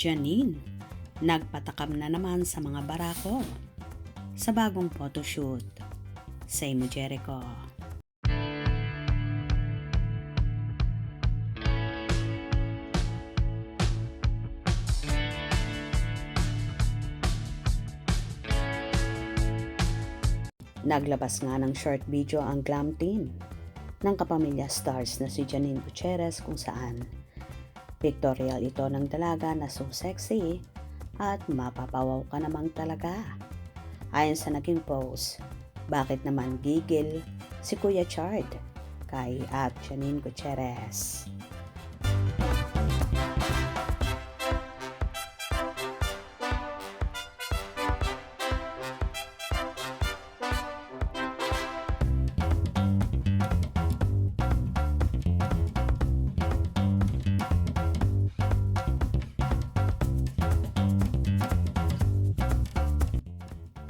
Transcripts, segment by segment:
Janine, nagpatakam na naman sa mga barako sa bagong photoshoot. Say mo, Jericho. Naglabas nga ng short video ang glam team ng kapamilya stars na si Janine Gutierrez kung saan pictorial ito ng dalaga na so sexy at mapapawaw ka namang talaga. Ayon sa naging post, bakit naman gigil si Kuya Chard kay Janine Gutierrez.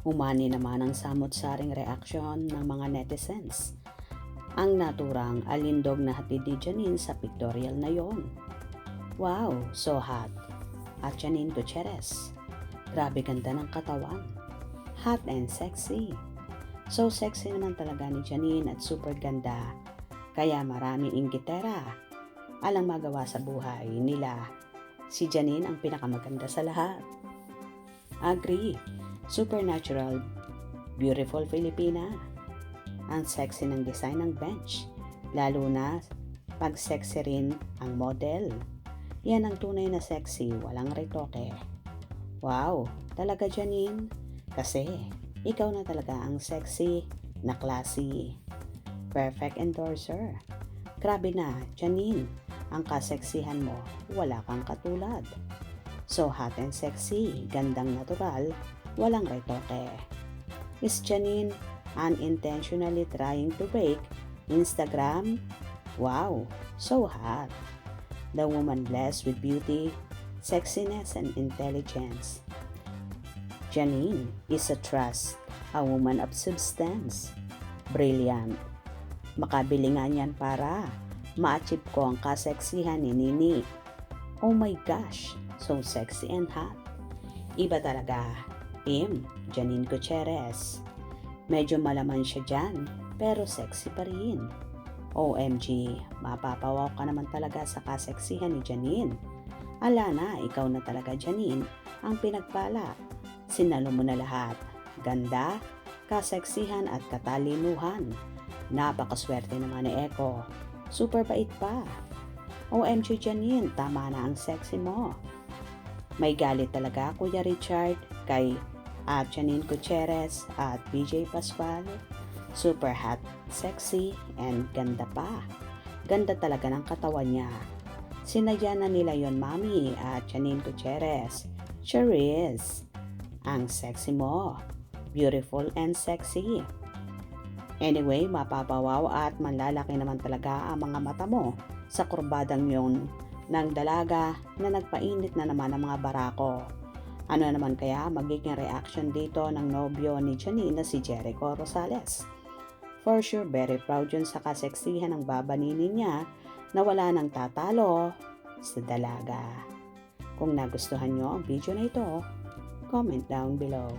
Umani naman ang samot-saring reaksyon ng mga netizens. Ang naturang alindog na hatid ni Janine sa pictorial na yon. Wow, so hot. At Janine Gutierrez. Grabe ganda ng katawan. Hot and sexy. So sexy naman talaga ni Janine at super ganda. Kaya maraming inggitera. Alang magawa sa buhay nila. Si Janine ang pinakamaganda sa lahat. Agree. Supernatural, beautiful Filipina. Ang sexy ng design ng bench, lalo na pag sexy rin ang model. Yan ang tunay na sexy, walang retoke. Wow, talaga Janine? Kasi ikaw na talaga ang sexy na classy. Perfect endorser. Grabe na, Janine, ang kaseksihan mo, wala kang katulad. So hot and sexy, gandang natural, walang retoke. Is Janine unintentionally trying to break Instagram? Wow, so hot. The woman blessed with beauty, sexiness, and intelligence. Janine is a trust, a woman of substance. Brilliant. Makabili nga niyan para ma-achieve ko ang kaseksihan ni Nini. Oh my gosh, so sexy and hot. Iba talaga. Team Janine Gutierrez. Medyo malaman siya dyan, pero sexy pa rin. OMG, mapapawaw ka naman talaga sa kaseksihan ni Janine. Ala na, ikaw na talaga Janine, ang pinagpala. Sinalo mo na lahat. Ganda, kaseksihan at katalinuhan. Napakaswerte naman ni Eko. Super bait pa. OMG Janine, tama na ang sexy mo. May galit talaga Kuya Richard kay Janine Gutierrez at BJ Pascual. Super hot, sexy, and ganda pa. Ganda talaga ng katawan niya. Sinadya na nila yon mami at Janine Gutierrez. Sure is. Ang sexy mo. Beautiful and sexy. Anyway, mapapawaw at manlalaki naman talaga ang mga mata mo sa kurbadang yon ng dalaga na nagpainit na naman ng mga barako. Ano naman kaya magiging reaction dito ng nobyo ni Janine na si Jericho Rosales? For sure, very proud yun sa kaseksihan ng babaninin niya na wala nang tatalo sa dalaga. Kung nagustuhan nyo ang video na ito, comment down below.